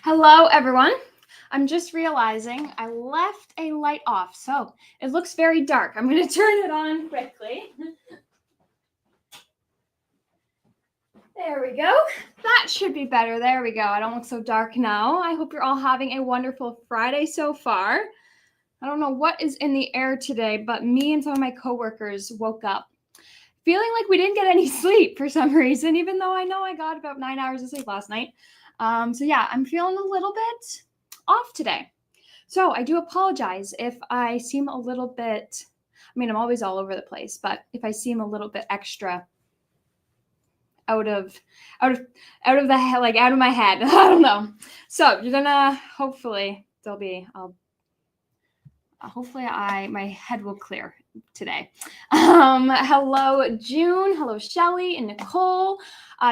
Hello, everyone. I'm just realizing I left a light off, so it looks very dark. I'm going to turn it on quickly. There we go. That should be better. There we go. I don't look so dark now. I hope you're all having a wonderful Friday so far. I don't know what is in the air today, but me and some of my coworkers woke up feeling like we didn't get any sleep for some reason, even though I know I got about 9 hours of sleep last night. So yeah, I'm feeling a little bit off today. So I do apologize if I seem a little bit, I'm always all over the place, but if I seem a little bit extra out of my head, I don't know. So you're gonna, hopefully my head will clear today. Hello, June. Hello, Shelly and Nicole.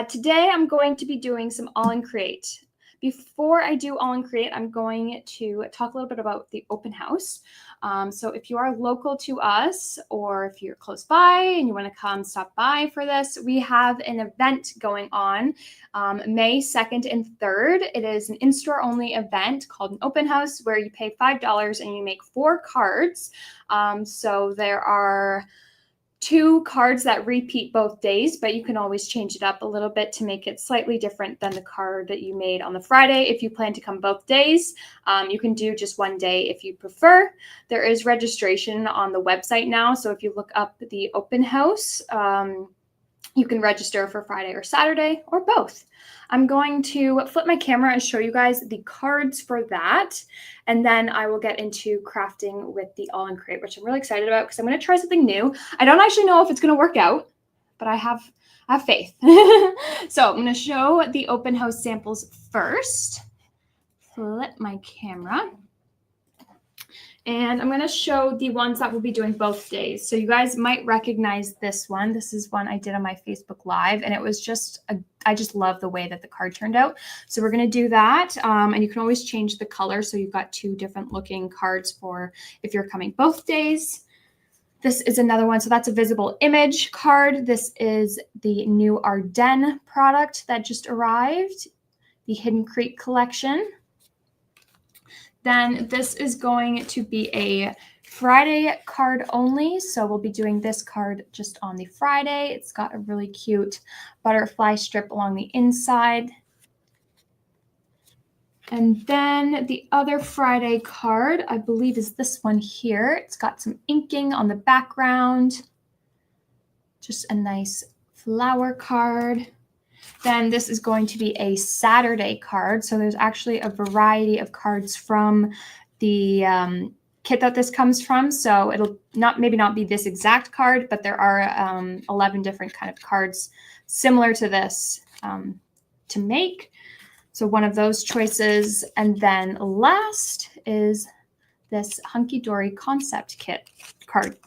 Today I'm going to be doing some AALL and Create. Before I do AALL and Create, I'm going to talk a little bit about the open house. So if you are local to us, or if you're close by and you want to come stop by for this, we have an event going on May 2nd and 3rd. It is an in-store only event called an open house where you pay $5 and you make 4 cards. So there are 2 cards that repeat both days, but you can always change it up a little bit to make it slightly different than the card that you made on the Friday. If you plan to come both days, you can do just one day if you prefer. There is registration on the website now, so if you look up the open house, you can register for Friday or Saturday or both. I'm going to flip my camera and show you guys the cards for that. And then I will get into crafting with the AALL and Create, which I'm really excited about because I'm going to try something new. I don't actually know if it's going to work out, but I have faith. So I'm going to show the open house samples first. Flip my camera. And I'm going to show the ones that we'll be doing both days. So you guys might recognize this one. This is one I did on my Facebook Live, and it was just, I just love the way that the card turned out. So we're going to do that. And you can always change the color. So you've got 2 different looking cards for if you're coming both days. This is another one. So that's a visible image card. This is the new Ardennes product that just arrived, the Hidden Creek collection. Then this is going to be a Friday card only. So we'll be doing this card just on the Friday. It's got a really cute butterfly strip along the inside. And then the other Friday card, I believe, is this one here. It's got some inking on the background. Just a nice flower card. Then this is going to be a Saturday card. So there's actually a variety of cards from the kit that this comes from. So it'll maybe not be this exact card, but there are 11 different kind of cards similar to this to make. So one of those choices. And then last is this Hunky Dory concept kit card.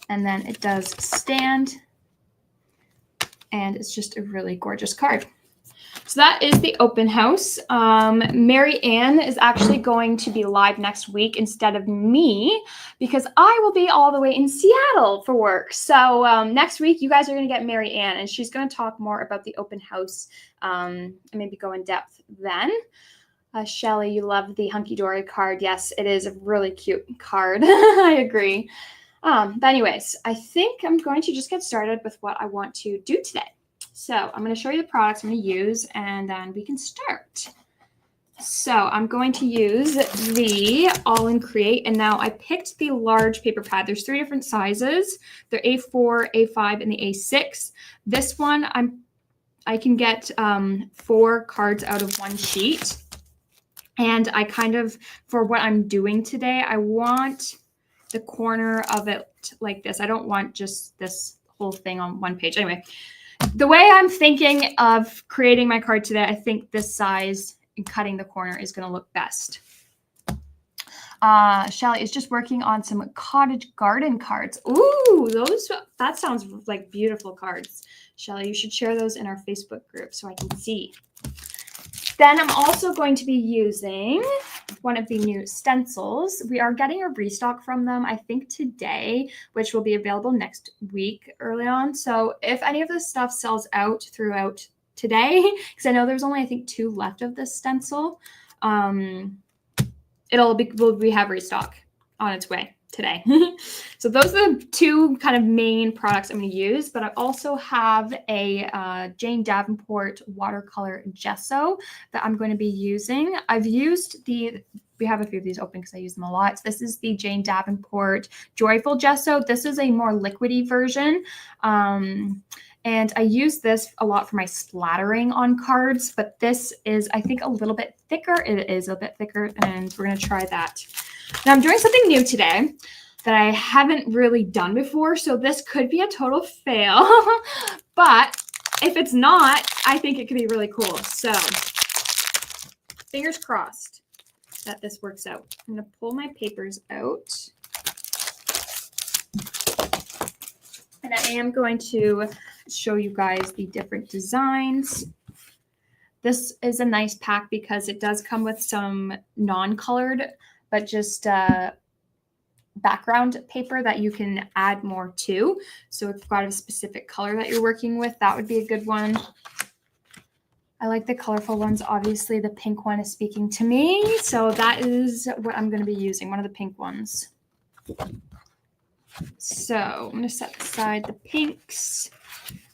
And then it does stand. And it's just a really gorgeous card. So that is the open house. Mary Ann is actually going to be live next week instead of me because I will be all the way in Seattle for work. So next week, you guys are going to get Mary Ann, and she's going to talk more about the open house and maybe go in depth then. Shelly, you love the Hunky Dory card. Yes, it is a really cute card. I agree. But anyways, I think I'm going to just get started with what I want to do today. So I'm going to show you the products I'm going to use, and then we can start. So I'm going to use the AALL and Create, and now I picked the large paper pad. There's 3 different sizes. They're A4, A5, and the A6. This one, I can get 4 cards out of one sheet. And I kind of, for what I'm doing today, I want the corner of it like this. I don't want just this whole thing on one page. Anyway, the way I'm thinking of creating my card today, I think this size and cutting the corner is going to look best. Shelly is just working on some cottage garden cards. Ooh, that sounds like beautiful cards. Shelly, you should share those in our Facebook group so I can see. Then I'm also going to be using one of the new stencils. We are getting a restock from them, I think today, which will be available next week early on. So if any of this stuff sells out throughout today because I know there's only, I think, 2 left of this stencil. We have restock on its way today. So those are the 2 kind of main products I'm going to use, but I also have a Jane Davenport watercolor gesso that I'm going to be using. We have a few of these open because I use them a lot. So this is the Jane Davenport Joyful Gesso. This is a more liquidy version. And I use this a lot for my splattering on cards, but this is, I think, a little bit thicker. It is a bit thicker, and we're going to try that. Now I'm doing something new today that I haven't really done before, so this could be a total fail. But if it's not, I think it could be really cool. So fingers crossed that this works out. I'm going to pull my papers out. And I am going to show you guys the different designs. This is a nice pack because it does come with some non-colored, but just background paper that you can add more to. So if you've got a specific color that you're working with, that would be a good one. I like the colorful ones. Obviously, the pink one is speaking to me. So that is what I'm going to be using, one of the pink ones. So I'm going to set aside the pinks.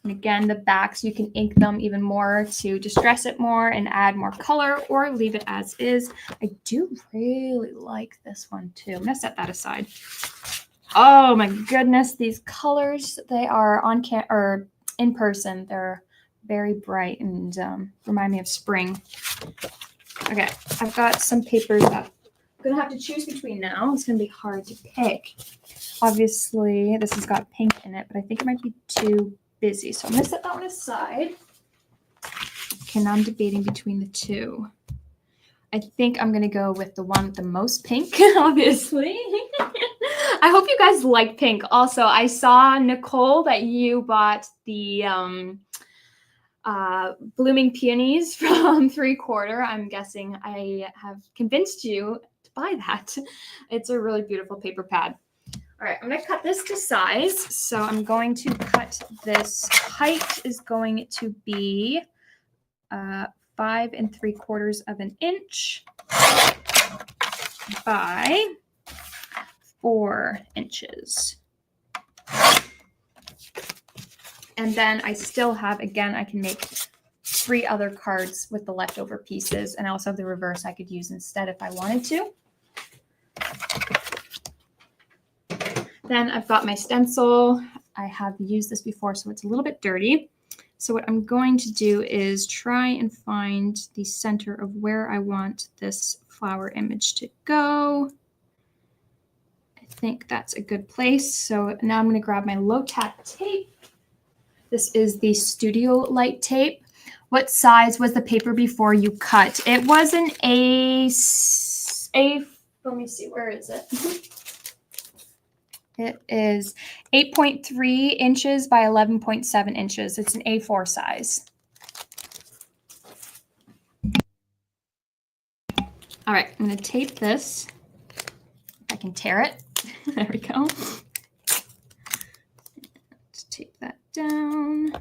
And again, the backs, you can ink them even more to distress it more and add more color, or leave it as is. I do really like this one too. I'm going to set that aside. Oh my goodness, these colors, they are on or in person. They're very bright and remind me of spring. Okay, I've got some papers that I'm going to have to choose between now. It's going to be hard to pick. Obviously, this has got pink in it, but I think it might be too busy. So I'm going to set that one aside. Okay, now I'm debating between the 2. I think I'm going to go with the one with the most pink, obviously. I hope you guys like pink. Also, I saw, Nicole, that you bought the Blooming Peonies from 3/4. I'm guessing I have convinced you to buy that. It's a really beautiful paper pad. All right, I'm going to cut this to size. So I'm going to cut this. Height is going to be 5 3/4 of an inch by 4 inches. And then I still have, again, I can make 3 other cards with the leftover pieces. And I also have the reverse I could use instead if I wanted to. Then I've got my stencil. I have used this before, so it's a little bit dirty. So what I'm going to do is try and find the center of where I want this flower image to go. I think that's a good place. So now I'm going to grab my low-tack tape. This is the Studio Light tape. What size was the paper before you cut? It was an let me see, where is it? It is 8.3 inches by 11.7 inches. It's an A4 size. All right, I'm going to tape this. If I can tear it. There we go. Let's tape that down.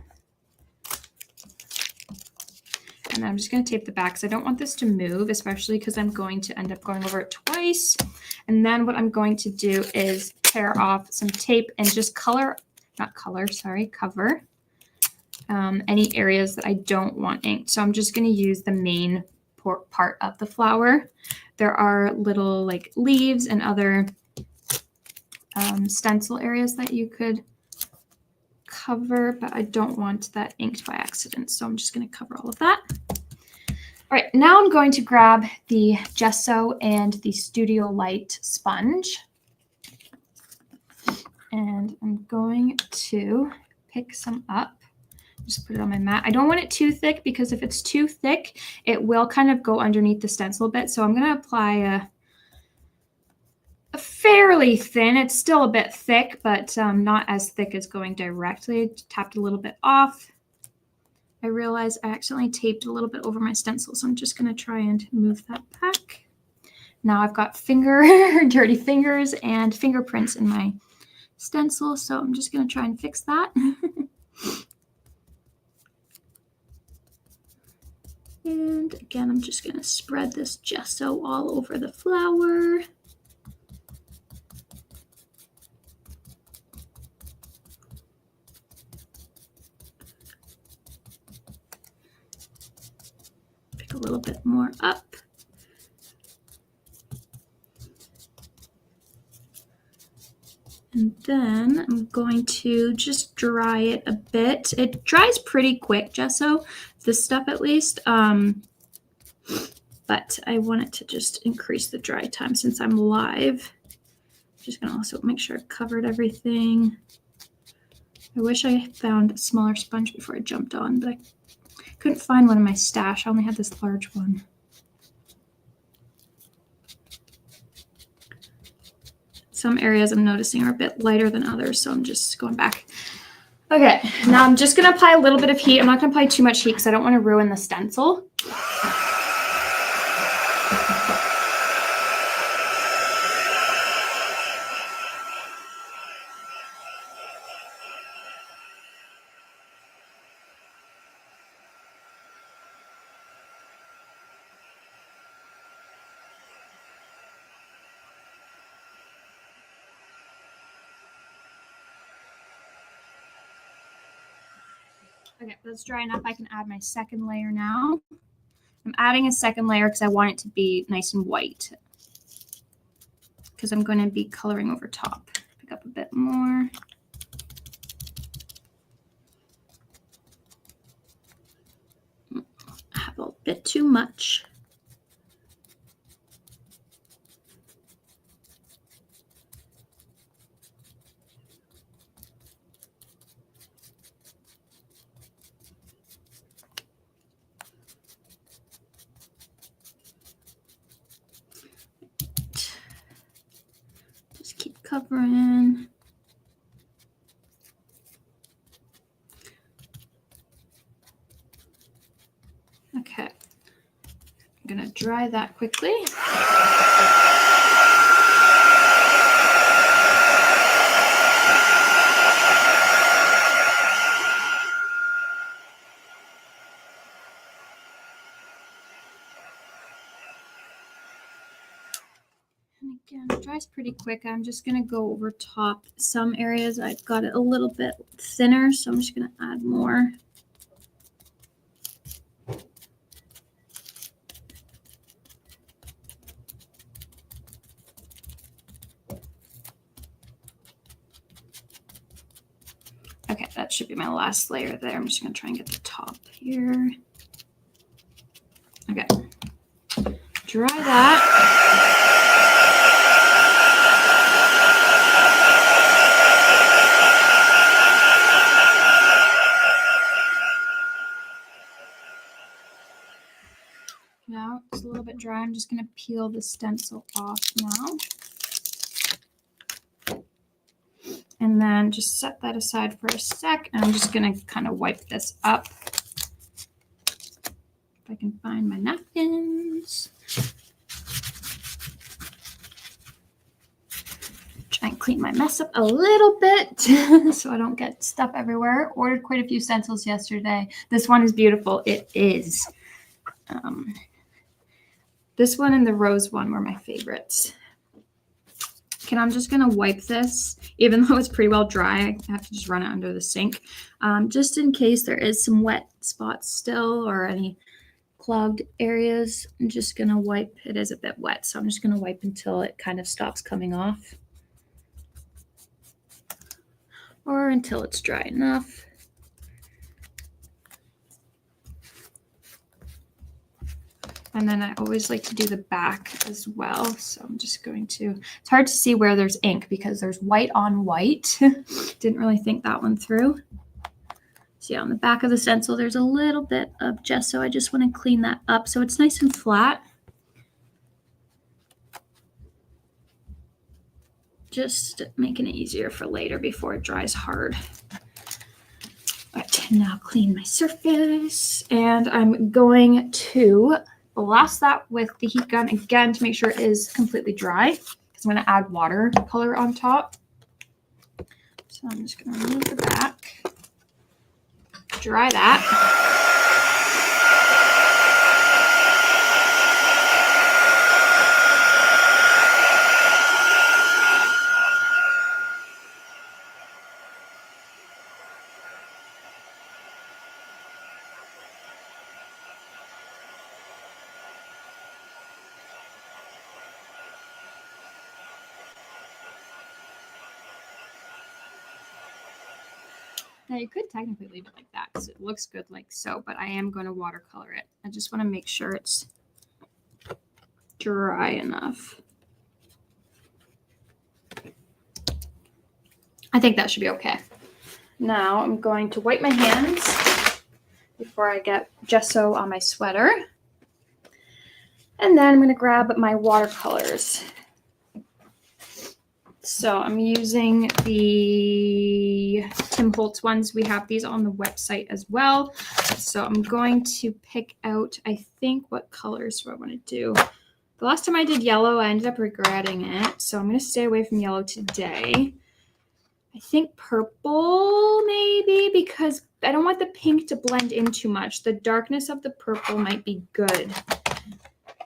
And I'm just going to tape the back because I don't want this to move, especially because I'm going to end up going over it twice. And then what I'm going to do is tear off some tape and just cover any areas that I don't want inked. So I'm just going to use the main part of the flower. There are little like leaves and other stencil areas that you could cover, but I don't want that inked by accident. So I'm just going to cover all of that. All right, now I'm going to grab the gesso and the Studio Light sponge. And I'm going to pick some up. Just put it on my mat. I don't want it too thick because if it's too thick, it will kind of go underneath the stencil a bit. So I'm going to apply a fairly thin. It's still a bit thick, but not as thick as going directly. Tapped a little bit off. I realized I accidentally taped a little bit over my stencil, so I'm just going to try and move that back. Now I've got dirty fingers and fingerprints in my stencil, so I'm just going to try and fix that. And again, I'm just going to spread this gesso all over the flower. Pick a little bit more up. And then I'm going to just dry it a bit. It dries pretty quick, gesso, this stuff at least. But I want it to just increase the dry time since I'm live. I'm just gonna also make sure I've covered everything. I wish I found a smaller sponge before I jumped on, but I couldn't find one in my stash. I only had this large one. Some areas I'm noticing are a bit lighter than others, so I'm just going back. Okay, now I'm just gonna apply a little bit of heat. I'm not gonna apply too much heat because I don't want to ruin the stencil. Okay, that's dry enough. I can add my second layer now. I'm adding a second layer because I want it to be nice and white, because I'm going to be coloring over top. Pick up a bit more. I have a bit too much. Just keep covering. Okay, I'm gonna dry that quickly. And again, it dries pretty quick. I'm just gonna go over top. Some areas I've got it a little bit thinner, so I'm just gonna add more. Okay, that should be my last layer there. I'm just gonna try and get the top here. Okay, dry that. Now it's a little bit dry. I'm just gonna peel the stencil off now. And then just set that aside for a sec. And I'm just gonna kind of wipe this up. If I can find my napkins. Try and clean my mess up a little bit so I don't get stuff everywhere. Ordered quite a few stencils yesterday. This one is beautiful. It is. This one and the rose one were my favorites. Okay, I'm just gonna wipe this, even though it's pretty well dry. I have to just run it under the sink, just in case there is some wet spots still or any clogged areas. I'm just gonna wipe. It is a bit wet, so I'm just gonna wipe until it kind of stops coming off, or until it's dry enough. And then I always like to do the back as well. So I'm just going to, it's hard to see where there's ink because there's white on white. Didn't really think that one through. So yeah, on the back of the stencil, there's a little bit of gesso. I just want to clean that up so it's nice and flat. Just making it easier for later before it dries hard. All right, now clean my surface. And I'm going to blast that with the heat gun again to make sure it is completely dry, because I'm going to add watercolor on top. So I'm just going to remove the back, dry that. Now you could technically leave it like that because it looks good like so, but I am going to watercolor it. I just want to make sure it's dry enough. I think that should be okay. Now I'm going to wipe my hands before I get gesso on my sweater. And then I'm going to grab my watercolors. So I'm using the Tim Holtz ones. We have these on the website as well. So I'm going to pick out, I think, what colors do I want to do. The last time I did yellow, I ended up regretting it. So I'm going to stay away from yellow today. I think purple maybe, because I don't want the pink to blend in too much. The darkness of the purple might be good.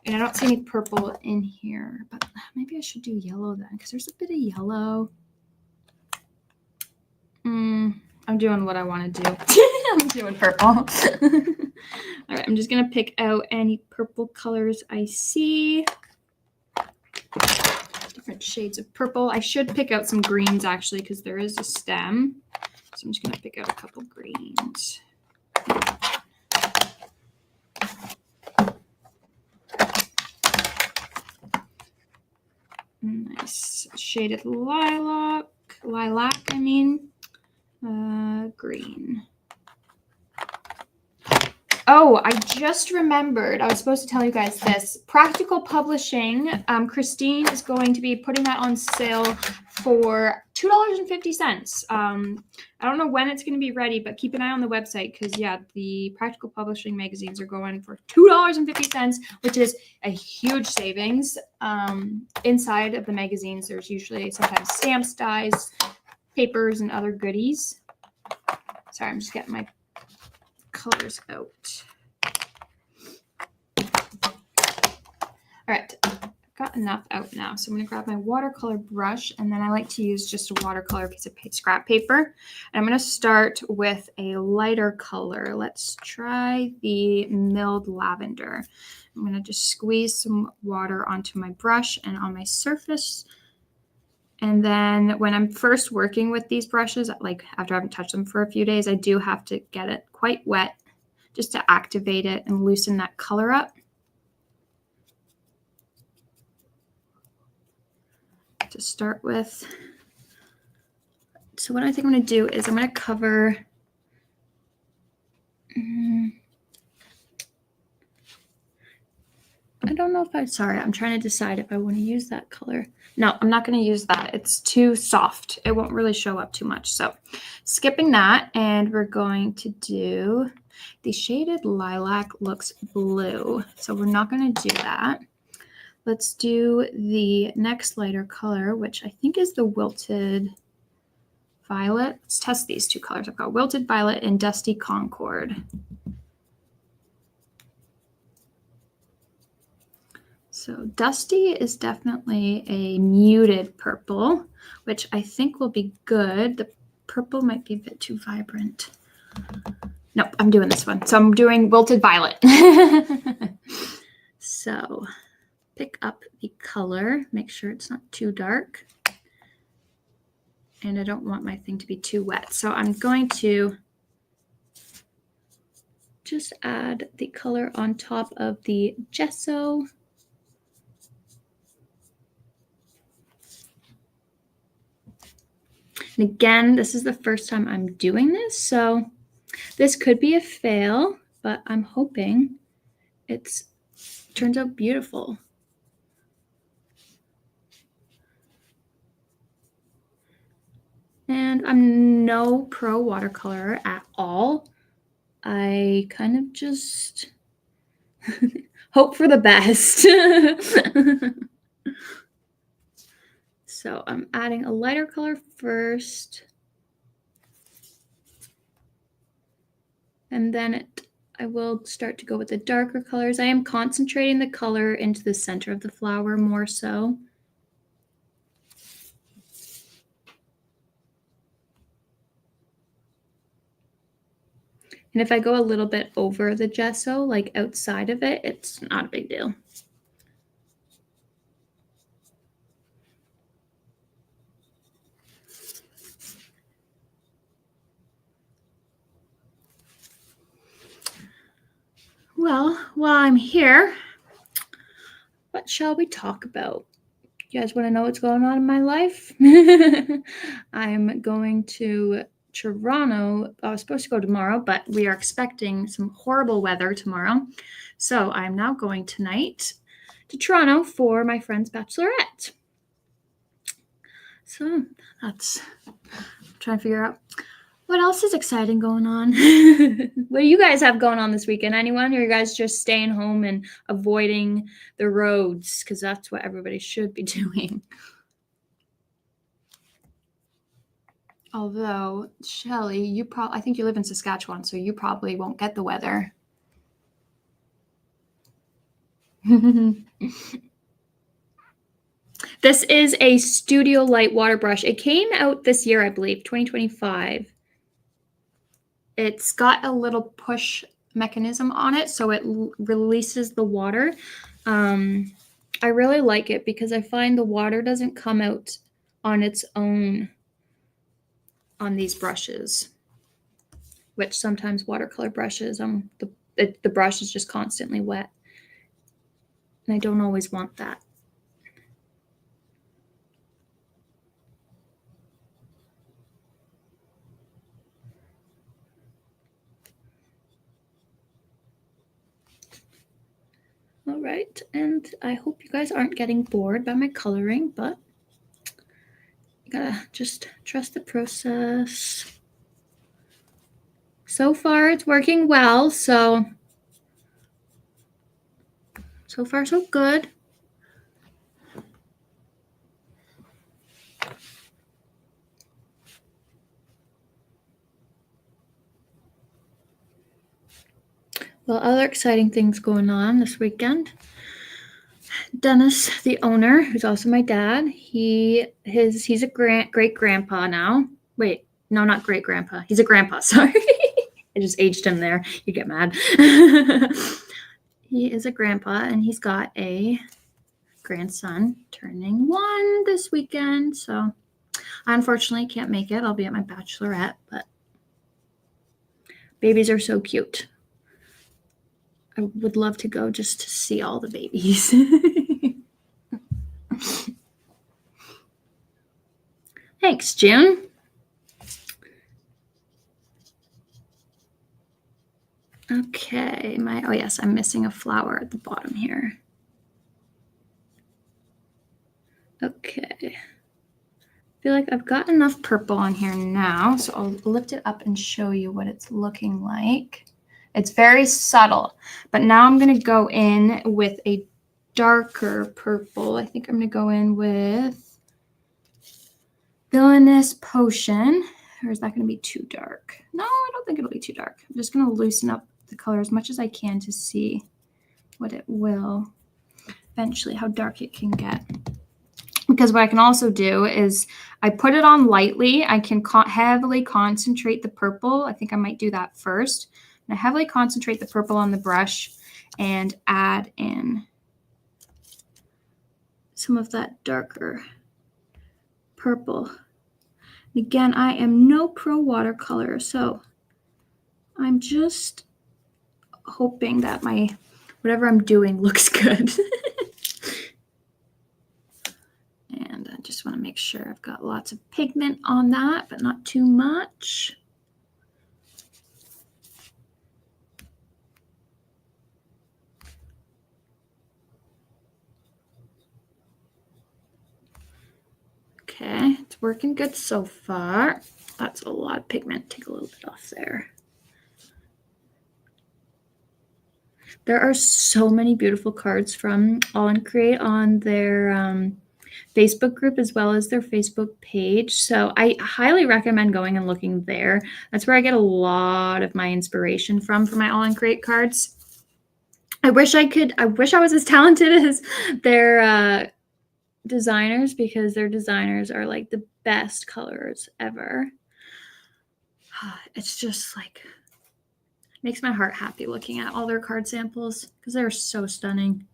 And I don't see any purple in here, but maybe I should do yellow then, because there's a bit of yellow. I'm doing what I want to do. I'm doing purple. All right, I'm just going to pick out any purple colors I see. Different shades of purple. I should pick out some greens, actually, because there is a stem. So I'm just going to pick out a couple greens. Nice shaded lilac, I mean, green. Oh, I just remembered. I was supposed to tell you guys this. Practical Publishing, Christine is going to be putting that on sale for $2.50. I don't know when it's going to be ready, but keep an eye on the website because, yeah, the Practical Publishing magazines are going for $2.50, which is a huge savings. Inside of the magazines, there's usually sometimes stamps, dies, papers, and other goodies. Sorry, I'm just getting my colors out. All right, I've got enough out now. So I'm going to grab my watercolor brush, and then I like to use just a watercolor piece of scrap paper. And I'm going to start with a lighter color. Let's try the milled lavender. I'm going to just squeeze some water onto my brush and on my surface. And then when I'm first working with these brushes, like after I haven't touched them for a few days, I do have to get it quite wet just to activate it and loosen that color up. To start with. So what I think I'm going to do is I'm going to cover I don't know if sorry, I'm trying to decide if I want to use that color. No, I'm not going to use that. It's too soft. It won't really show up too much. So skipping that, and we're going to do the shaded lilac looks blue. So we're not going to do that. Let's do the next lighter color, which I think is the wilted violet. Let's test these two colors. I've got wilted violet and dusty concord. So dusty is definitely a muted purple, which I think will be good. The purple might be a bit too vibrant. Nope, I'm doing this one. So I'm doing wilted violet. So pick up the color, make sure it's not too dark. And I don't want my thing to be too wet. So I'm going to just add the color on top of the gesso. And again, this is the first time I'm doing this, so this could be a fail, but I'm hoping it turns out beautiful. And I'm no pro watercolorer at all. I kind of just hope for the best. So I'm adding a lighter color first. And then I will start to go with the darker colors. I am concentrating the color into the center of the flower more so. And if I go a little bit over the gesso, like outside of it, it's not a big deal. Well, while I'm here, what shall we talk about? You guys want to know what's going on in my life? I'm going to Toronto. I was supposed to go tomorrow, but we are expecting some horrible weather tomorrow. So I'm now going tonight to Toronto for my friend's bachelorette. So that's trying to figure out what else is exciting going on. What do you guys have going on this weekend? Anyone? Or are you guys just staying home and avoiding the roads? Because that's what everybody should be doing. Although, Shelly, I think you live in Saskatchewan, so you probably won't get the weather. This is a Studio Light water brush. It came out this year, I believe, 2025. It's got a little push mechanism on it, so it releases the water. I really like it because I find the water doesn't come out on its own on these brushes, which sometimes watercolor brushes, the brush is just constantly wet. And I don't always want that. All right, and I hope you guys aren't getting bored by my coloring, but you gotta just trust the process. So far, it's working well, so far so good. Well, other exciting things going on this weekend. Dennis, the owner, who's also my dad, he's a great grandpa now. Wait, no, not great grandpa. He's a grandpa. Sorry, I just aged him there. You get mad. He is a grandpa, and he's got a grandson turning 1 this weekend. So I unfortunately can't make it. I'll be at my bachelorette, but babies are so cute. I would love to go just to see all the babies. Thanks, June. Okay, oh yes, I'm missing a flower at the bottom here. Okay. I feel like I've got enough purple on here now, so I'll lift it up and show you what it's looking like. It's very subtle, but now I'm going to go in with a darker purple. I think I'm going to go in with Villainous Potion. Or is that going to be too dark? No, I don't think it'll be too dark. I'm just going to loosen up the color as much as I can to see what it will eventually, how dark it can get. Because what I can also do is I put it on lightly. I can heavily concentrate the purple. I think I might do that first. And I heavily concentrate the purple on the brush and add in some of that darker purple. And again, I am no pro watercolor, so I'm just hoping that whatever I'm doing looks good. And I just want to make sure I've got lots of pigment on that, but not too much. Okay, it's working good so far. That's a lot of pigment. Take a little bit off there. There are so many beautiful cards from AALL and Create on their Facebook group as well as their Facebook page. So I highly recommend going and looking there. That's where I get a lot of my inspiration for my AALL and Create cards. I wish I was as talented as their designers, because their designers are like the best colors ever. It's just like makes my heart happy looking at all their card samples because they're so stunning.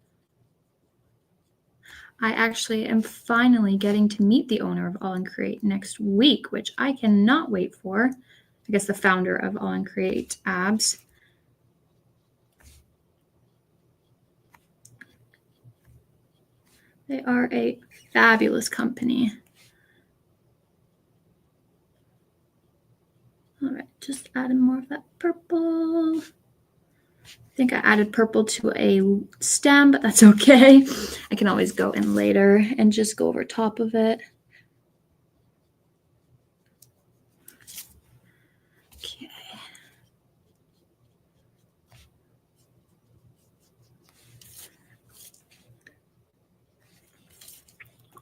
I actually am finally getting to meet the owner of AALL and Create next week, which I cannot wait for. I guess the founder of AALL and Create, Abs. They are a fabulous company. All right, just adding more of that purple. I think I added purple to a stem, but that's okay. I can always go in later and just go over top of it. Okay.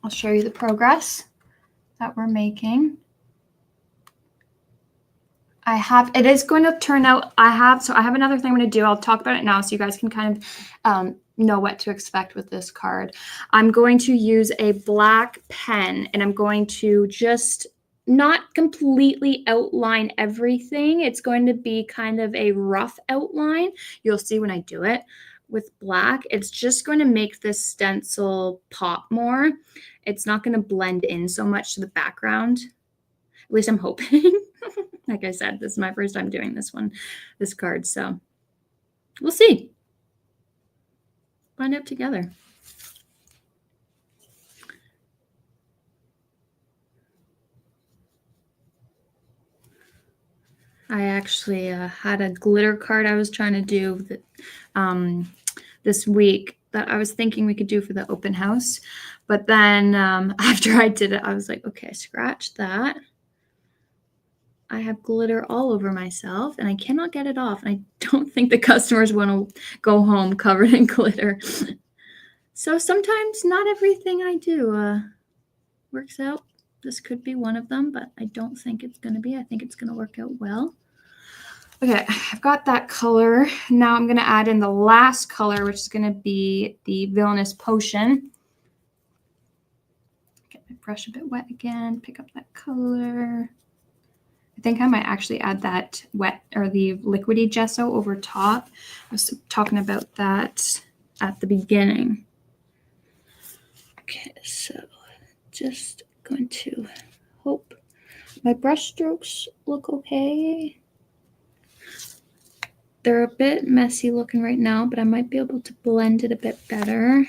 I'll show you the progress that we're making. It is going to turn out, I have another thing I'm going to do. I'll talk about it now so you guys can kind of know what to expect with this card. I'm going to use a black pen and I'm going to just not completely outline everything. It's going to be kind of a rough outline. You'll see when I do it with black. It's just going to make this stencil pop more. It's not going to blend in so much to the background. At least I'm hoping. Like I said, this is my first time doing this card, so we'll see. Find out together. I actually had a glitter card I was trying to do this week that I was thinking we could do for the open house. But then after I did it, I was like, okay, scratch that. I have glitter all over myself and I cannot get it off. And I don't think the customers want to go home covered in glitter. So sometimes not everything I do works out. This could be one of them, but I don't think it's going to be. I think it's going to work out well. Okay, I've got that color. Now I'm going to add in the last color, which is going to be the Villainous Potion. Get my brush a bit wet again, pick up that color. I think I might actually add that wet or the liquidy gesso over top. I was talking about that at the beginning. Okay, so just going to hope my brush strokes look okay. They're a bit messy looking right now, but I might be able to blend it a bit better.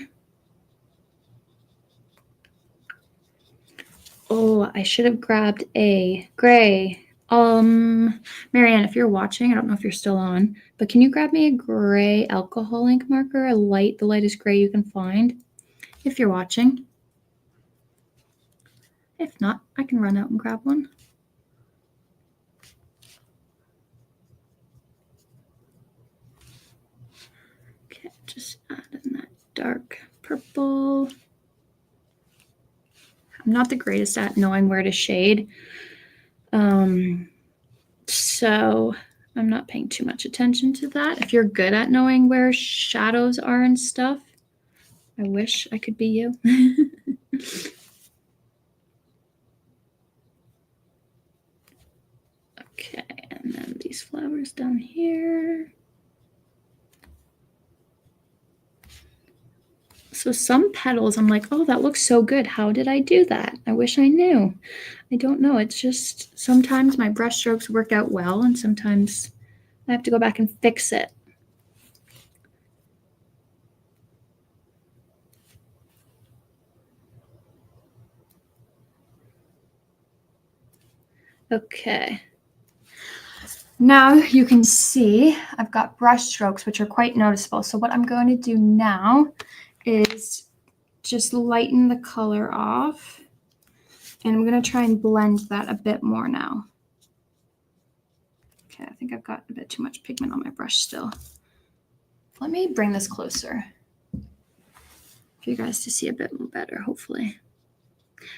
Oh, I should have grabbed a gray. Marianne, if you're watching, I don't know if you're still on, but can you grab me a gray alcohol ink marker, the lightest gray you can find, if you're watching? If not, I can run out and grab one. Okay, just add in that dark purple. I'm not the greatest at knowing where to shade. So I'm not paying too much attention to that. If you're good at knowing where shadows are and stuff, I wish I could be you. Okay, and then these flowers down here. So some petals, I'm like, oh, that looks so good. How did I do that? I wish I knew. I don't know. It's just sometimes my brush strokes work out well, and sometimes I have to go back and fix it. Okay. Now you can see I've got brush strokes, which are quite noticeable. So what I'm going to do now is just lighten the color off. And I'm going to try and blend that a bit more now. Okay, I think I've got a bit too much pigment on my brush still. Let me bring this closer for you guys to see a bit more better, hopefully.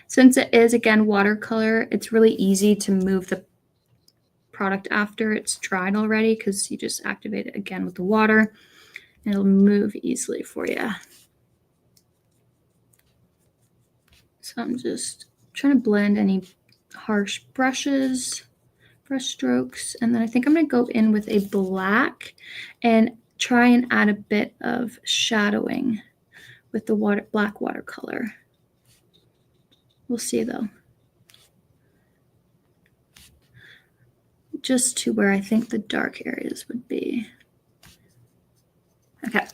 Since it is, again, watercolor, it's really easy to move the product after it's dried already because you just activate it again with the water and it'll move easily for you. So I'm just trying to blend any harsh brush strokes, and then I think I'm going to go in with a black and try and add a bit of shadowing with the black watercolor. We'll see though. Just to where I think the dark areas would be. Okay.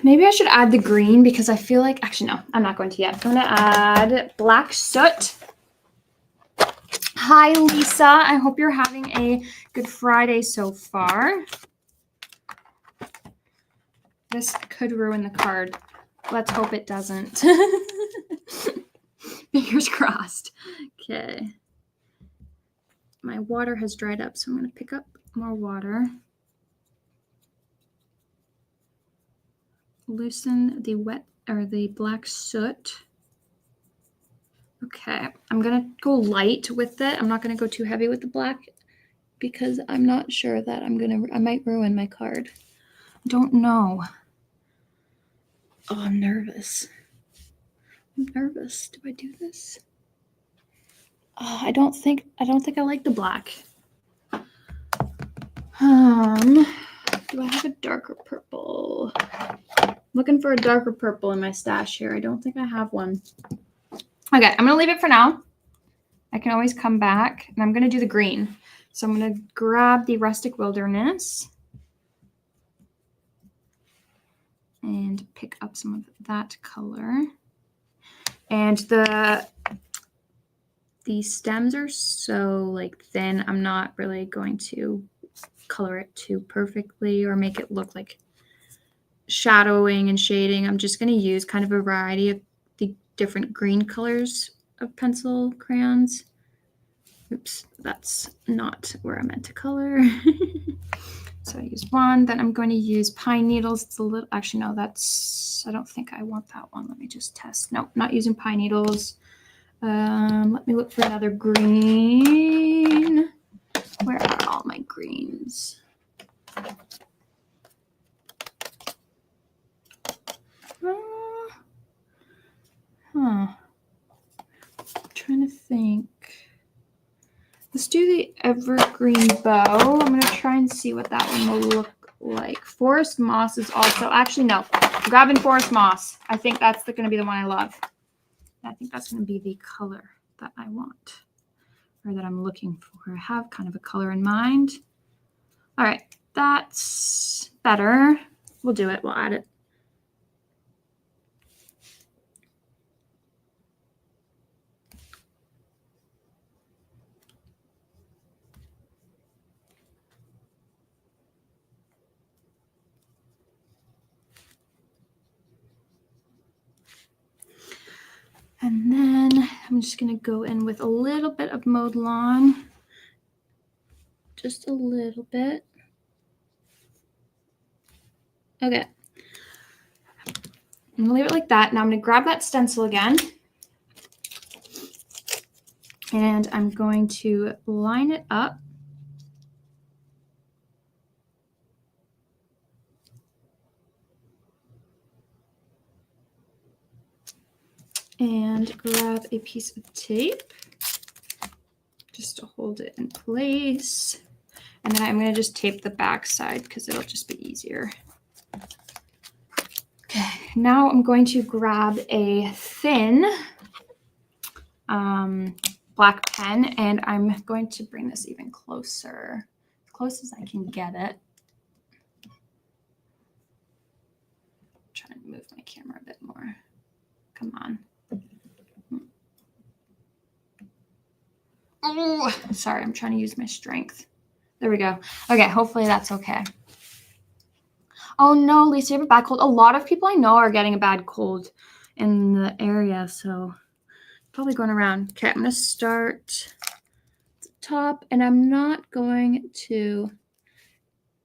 Maybe I should add the green because I feel like, actually, no, I'm not going to yet. I'm going to add black soot. Hi, Lisa. I hope you're having a good Friday so far. This could ruin the card. Let's hope it doesn't. Fingers crossed. Okay. My water has dried up, so I'm going to pick up more water. Loosen the wet or the black soot. Okay, I'm going to go light with it. I'm not going to go too heavy with the black because I'm not sure that I might ruin my card. Don't know. Oh, I'm nervous. I'm nervous. Do I do this? Oh, I don't think I like the black. Do I have a darker purple? Looking for a darker purple in my stash here. I don't think I have one. Okay, I'm gonna leave it for now. I can always come back, and I'm gonna do the green. So I'm gonna grab the Rustic Wilderness and pick up some of that color. And the stems are so like thin, I'm not really going to color it too perfectly or make it look like shadowing and shading. I'm just going to use kind of a variety of the different green colors of pencil crayons. Oops, that's not where I meant to color. So I use one, then I'm going to use pine needles. It's a little, actually, no, I don't think I want that one. Let me just test. Nope, not using pine needles. Let me look for another green. Where are all my greens? I'm trying to think. Let's do the evergreen bow. I'm going to try and see what that one will look like. Forest moss is also, actually, no. I'm grabbing forest moss. I think that's going to be the one I love. I think that's going to be the color that I want or that I'm looking for. I have kind of a color in mind. All right, that's better. We'll do it. We'll add it. And then I'm just going to go in with a little bit of mowed lawn. Just a little bit. Okay. I'm going to leave it like that. Now I'm going to grab that stencil again. And I'm going to line it up. And grab a piece of tape just to hold it in place. And then I'm going to just tape the back side because it'll just be easier. Okay, now I'm going to grab a thin black pen, and I'm going to bring this even closer, as close as I can get it. I'm trying to move my camera a bit more. Come on. Oh, sorry, I'm trying to use my strength. There we go. Okay, hopefully that's okay. Oh no, Lisa, you have a bad cold. A lot of people I know are getting a bad cold in the area, so probably going around. Okay, I'm going to start at the top, and I'm not going to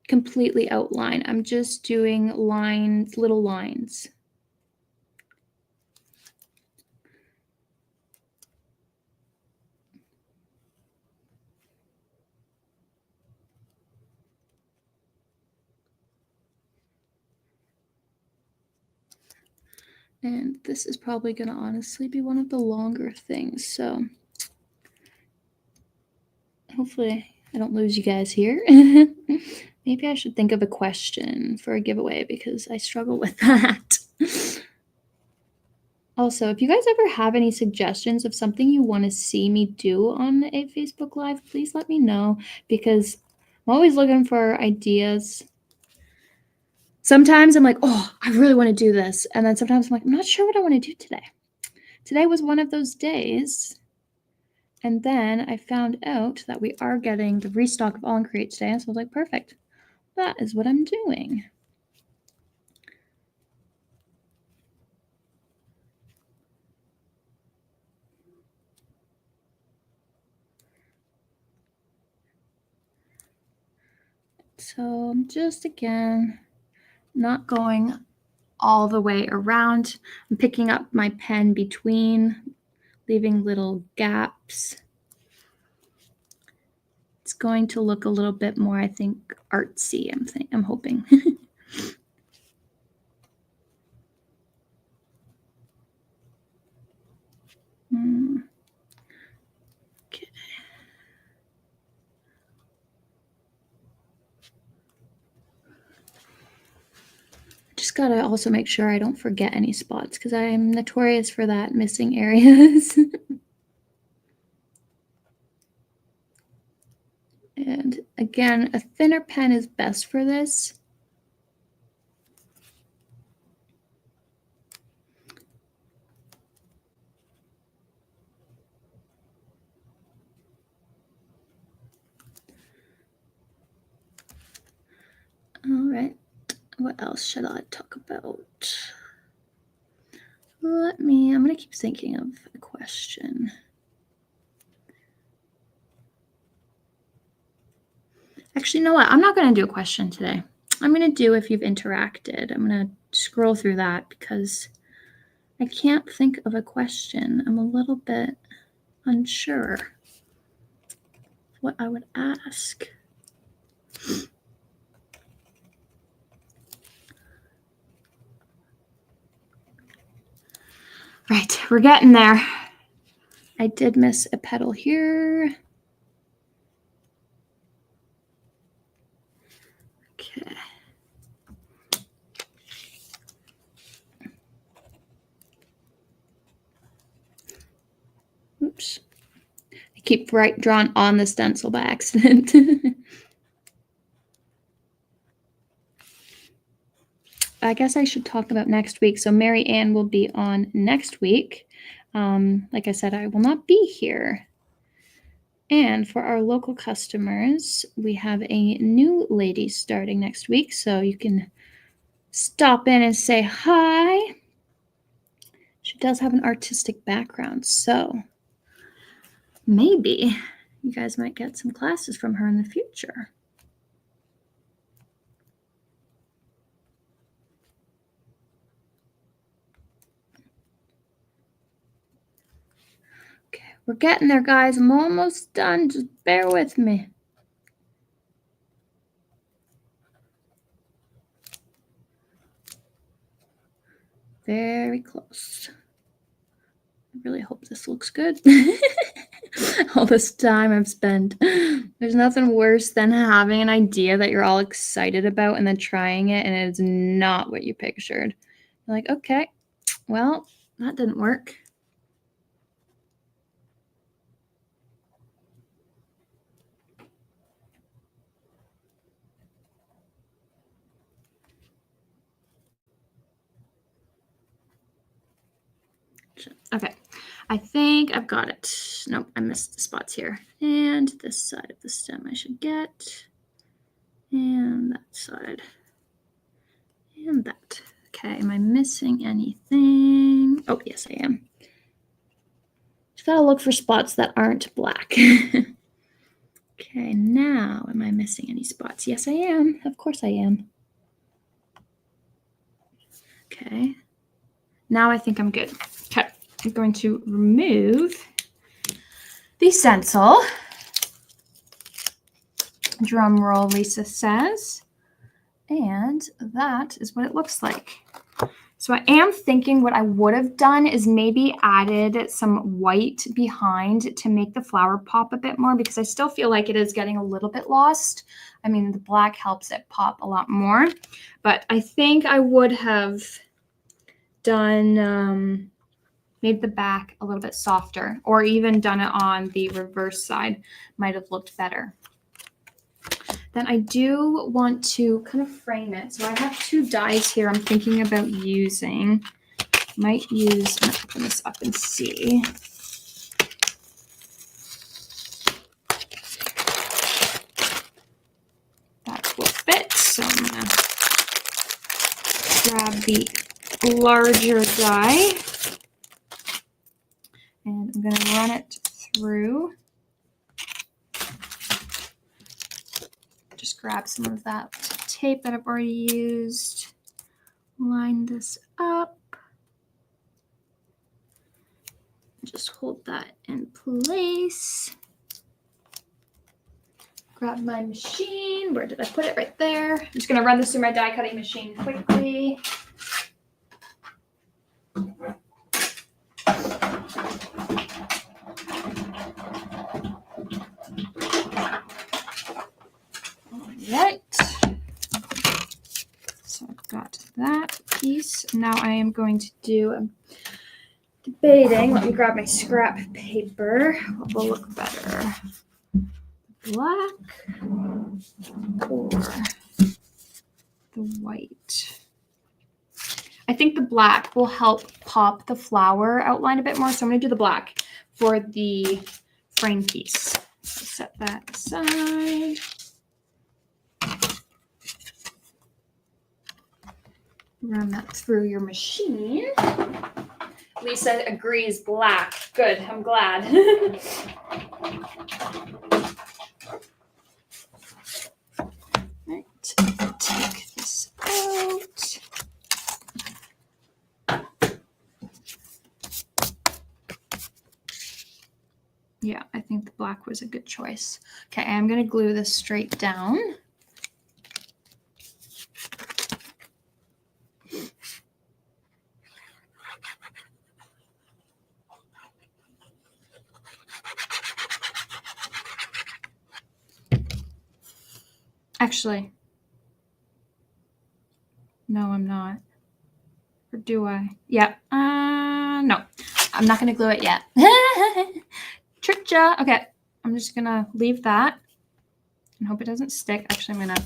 completely outline. I'm just doing lines, little lines. And this is probably going to honestly be one of the longer things, so hopefully I don't lose you guys here. Maybe I should think of a question for a giveaway because I struggle with that. Also, if you guys ever have any suggestions of something you want to see me do on a Facebook Live, please let me know because I'm always looking for ideas. sometimes I'm like, oh, I really want to do this. And then sometimes I'm like, I'm not sure what I want to do today. Today was one of those days. And then I found out that we are getting the restock of AALL and Create today. So I was like, perfect. That is what I'm doing. So I'm just, again, not going all the way around. I'm picking up my pen between, leaving little gaps. It's going to look a little bit more, I think, artsy, I'm hoping. Okay. Just gotta also make sure I don't forget any spots because I'm notorious for that, missing areas. And again, a thinner pen is best for this. All right, what else should I talk about? I'm gonna keep thinking of a question. Actually, you know what? I'm not gonna do a question today. I'm gonna do if you've interacted. I'm gonna scroll through that because I can't think of a question. I'm a little bit unsure what I would ask. Right, we're getting there. I did miss a petal here. Okay. Oops. I keep drawing on the stencil by accident. I guess I should talk about next week. So Mary Ann will be on next week. Like I said, I will not be here. And for our local customers, we have a new lady starting next week. So you can stop in and say hi. She does have an artistic background. So maybe you guys might get some classes from her in the future. We're getting there, guys. I'm almost done. Just bear with me. Very close. I really hope this looks good. All this time I've spent. There's nothing worse than having an idea that you're all excited about and then trying it and it's not what you pictured. You're like, okay, well, that didn't work. Okay, I think I've got it. Nope, I missed the spots here. And this side of the stem I should get. And that side. And that. Okay, am I missing anything? Oh, yes, I am. Just gotta look for spots that aren't black. Okay, now am I missing any spots? Yes, I am. Of course I am. Okay, now I think I'm good. Okay, I'm going to remove the stencil. Drum roll, Lisa says. And that is what it looks like. So I am thinking what I would have done is maybe added some white behind to make the flower pop a bit more because I still feel like it is getting a little bit lost. I mean, the black helps it pop a lot more, but I think I would have done, made the back a little bit softer or even done it on the reverse side. Might have looked better. Then I do want to kind of frame it. So I have 2 dies here I'm thinking about using. Might use, I'm going to open this up and see. That will fit. So I'm going to grab the larger die. And I'm going to run it through. Just grab some of that tape that I've already used. Line this up. Just hold that in place. Grab my machine. Where did I put it? Right there. I'm just going to run this through my die cutting machine quickly. Right. So I've got that piece. Now I am going to do debating. Let me grab my scrap paper. What will look better? Black or the white? I think the black will help pop the flower outline a bit more. So I'm going to do the black for the frame piece. So set that aside. Run that through your machine. Lisa agrees black. Good, I'm glad. Right, take this out. Yeah, I think the black was a good choice. Okay, I'm going to glue this straight down. Actually, no, I'm not. Or do I? Yeah. No, I'm not going to glue it yet. Tricked ya. Okay, I'm just going to leave that and hope it doesn't stick. Actually, I'm going to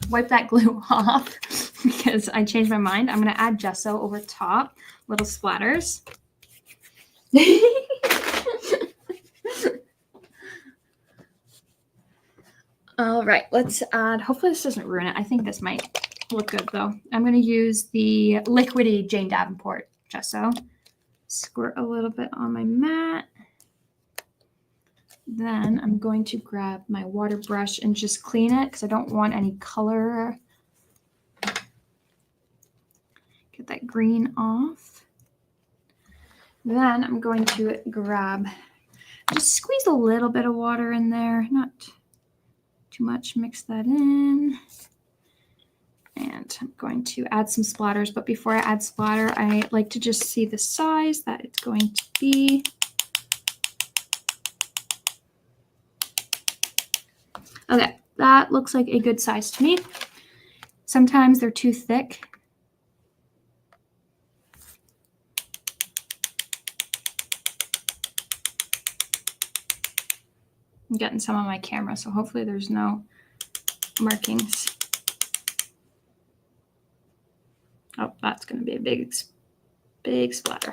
wipe that glue off because I changed my mind. I'm going to add gesso over top, little splatters. All right, let's add, hopefully this doesn't ruin it. I think this might look good though. I'm going to use the liquidy Jane Davenport gesso. Squirt a little bit on my mat. Then I'm going to grab my water brush and just clean it because I don't want any color. Get that green off. Then I'm going to just squeeze a little bit of water in there, not too much, mix that in. And I'm going to add some splatters, but before I add splatter, I like to just see the size that it's going to be. Okay, that looks like a good size to me. Sometimes they're too thick. I'm getting some on my camera, so hopefully there's no markings. Oh, that's going to be a big splatter.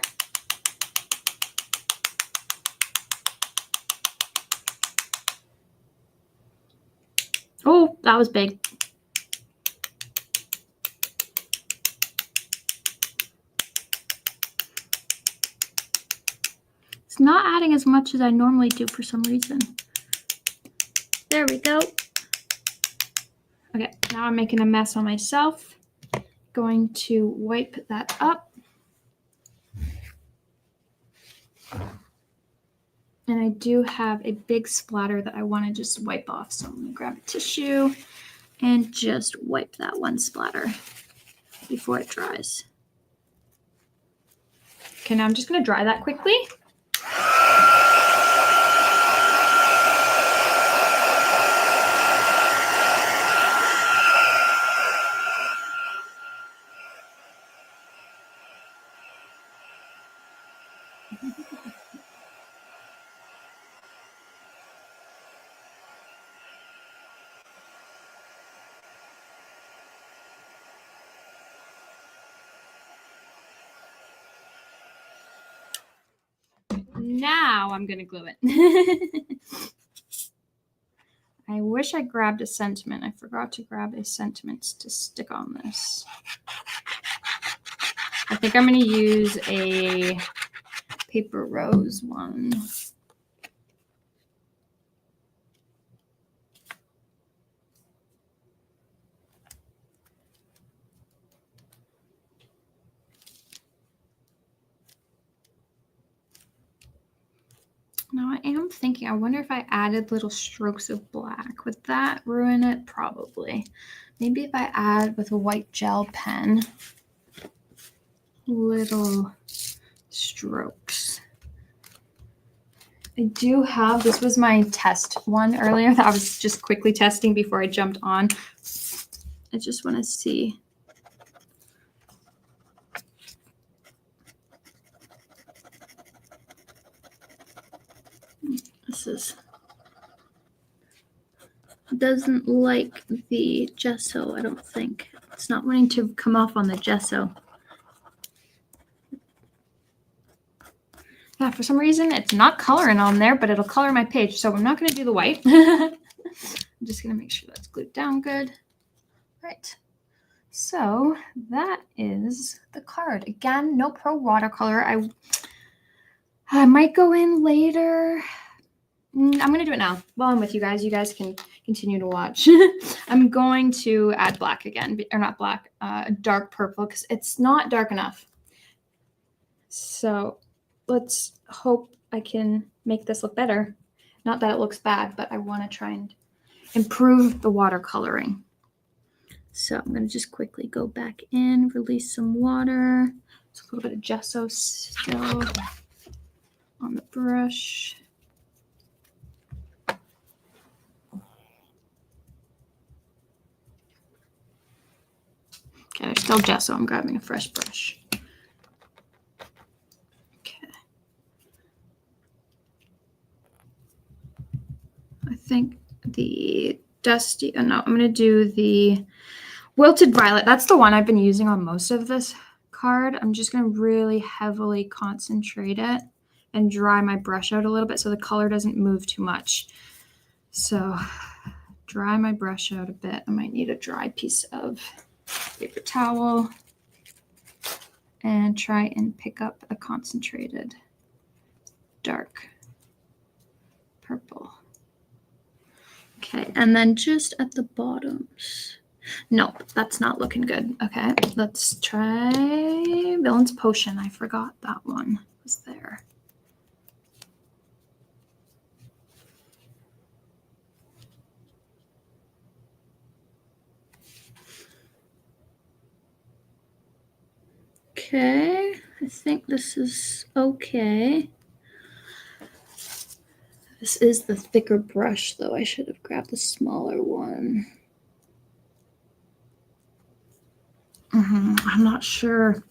Oh, that was big. It's not adding as much as I normally do for some reason. There we go. Okay, now I'm making a mess on myself. Going to wipe that up. And I do have a big splatter that I want to just wipe off. So I'm going to grab a tissue and just wipe that one splatter before it dries. Okay, now I'm just going to dry that quickly. now I'm going to glue it. I wish I grabbed a sentiment. I forgot to grab a sentiment to stick on this. I think I'm going to use a paper rose one. Now I am thinking, I wonder if I added little strokes of black. Would that ruin it? Probably. Maybe if I add with a white gel pen, little strokes. I do have, this was my test one earlier that I was just quickly testing before I jumped on. I just want to see. This doesn't like the gesso, I don't think. It's not wanting to come off on the gesso. Yeah, for some reason it's not coloring on there, but it'll color my page. So I'm not going to do the white. I'm just going to make sure that's glued down good. Right. So that is the card. Again, no pro watercolor. I might go in later. I'm going to do it now while I'm with you guys. You guys can continue to watch. I'm going to add black again, or not black, dark purple, because it's not dark enough. So let's hope I can make this look better. Not that it looks bad, but I want to try and improve the watercoloring. So I'm going to just quickly go back in, release some water. There's a little bit of gesso still on the brush. Okay, there's still gesso. I'm grabbing a fresh brush. Okay. I think the dusty, no, I'm going to do the Wilted Violet. That's the one I've been using on most of this card. I'm just going to really heavily concentrate it and dry my brush out a little bit so the color doesn't move too much. So dry my brush out a bit. I might need a dry piece of paper towel and try and pick up a concentrated dark purple. Okay, and then just at the bottoms. Nope, that's not looking good. Okay, let's try Villain's Potion. I forgot that one was there. Okay, I think this is okay. This is the thicker brush, though. I should have grabbed the smaller one. I'm not sure.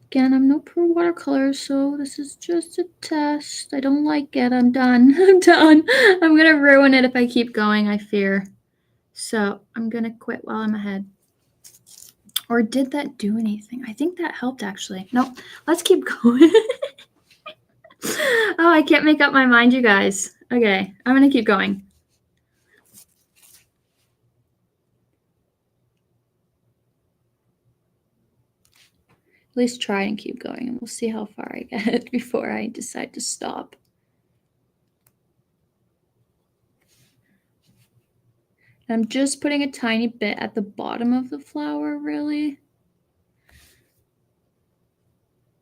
Again, I'm no pro watercolor, so this is just a test. I don't like it. I'm done. I'm done. I'm going to ruin it if I keep going, I fear. So I'm going to quit while I'm ahead. Or did that do anything? I think that helped, actually. Nope. Let's keep going. Oh, I can't make up my mind, you guys. Okay, I'm going to keep going. At least try and keep going, and we'll see how far I get before I decide to stop. I'm just putting a tiny bit at the bottom of the flower, really,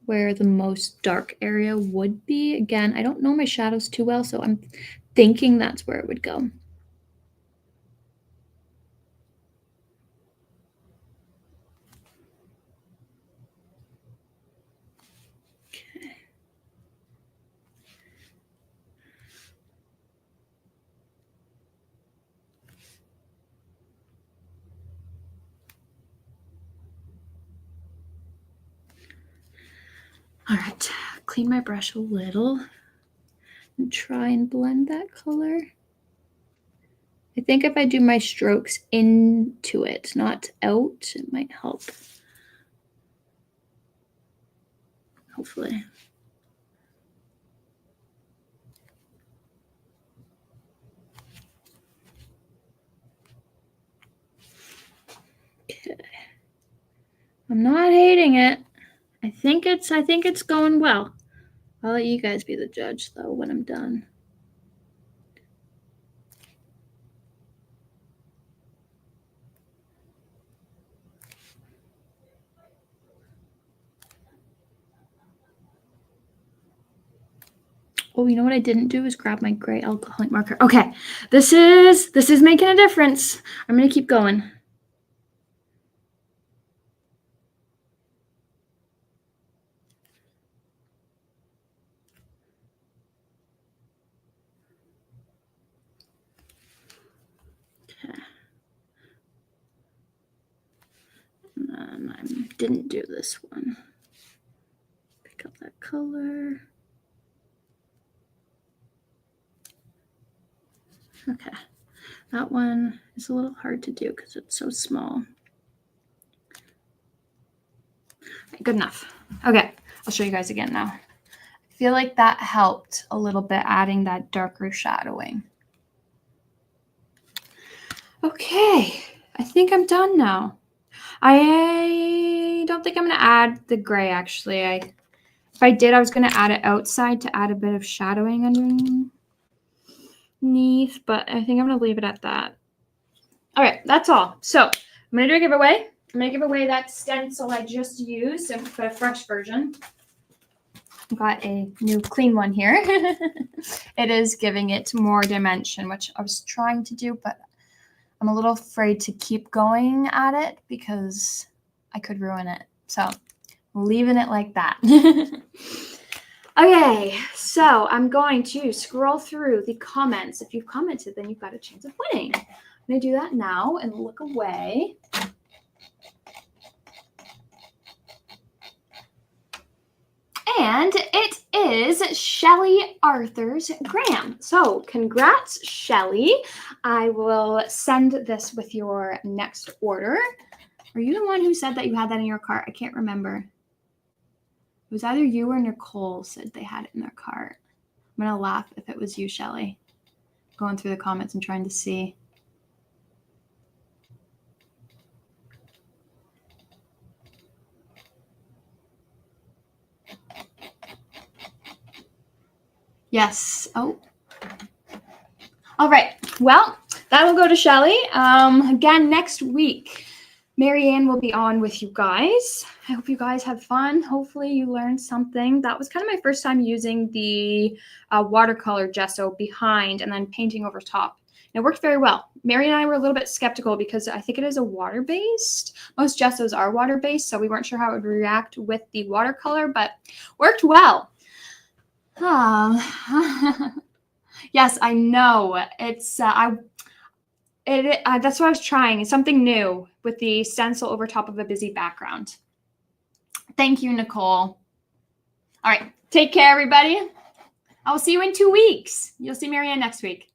where the most dark area would be. Again, I don't know my shadows too well, so I'm thinking that's where it would go. Okay. All right, clean my brush a little and try and blend that color. I think if I do my strokes into it, not out, it might help. Hopefully. I'm not hating it. I think it's going well. I'll let you guys be the judge though when I'm done. Oh, you know what I didn't do is grab my gray alcoholic marker. Okay, this is making a difference. I'm gonna keep going. Okay. And then I didn't do this one. Pick up that color. Okay, that one is a little hard to do because it's so small. Right, good enough. Okay, I'll show you guys again now. I feel like that helped a little bit, adding that darker shadowing. Okay, I think I'm done now. I don't think I'm going to add the gray, actually. If I did, I was going to add it outside to add a bit of shadowing underneath, but I think I'm going to leave it at that. All right, that's all. So I'm going to do a giveaway. I'm going to give away that stencil I just used and put a fresh version. I've got a new clean one here. It is giving it more dimension, which I was trying to do, but I'm a little afraid to keep going at it because I could ruin it. So I'm leaving it like that. Okay, so I'm going to scroll through the comments. If you've commented, then you've got a chance of winning. I'm going to do that now and look away. And it is Shelly Arthur's Graham. So congrats, Shelly. I will send this with your next order. Are you the one who said that you had that in your cart? I can't remember. It was either you or Nicole said they had it in their cart. I'm going to laugh if it was you, Shelly. Going through the comments and trying to see. Yes. Oh. All right. Well, that will go to Shelly. Again, next week, Marianne will be on with you guys. I hope you guys have fun. Hopefully you learned something. That was kind of my first time using the watercolor gesso behind and then painting over top. And it worked very well. Mary and I were a little bit skeptical because I think it is a water-based. Most gessos are water-based, so we weren't sure how it would react with the watercolor, but worked well. Yes, I know. It's that's what I was trying. It's something new with the stencil over top of a busy background. Thank you, Nicole. All right, take care, everybody. I will see you in 2 weeks. You'll see Marianne next week.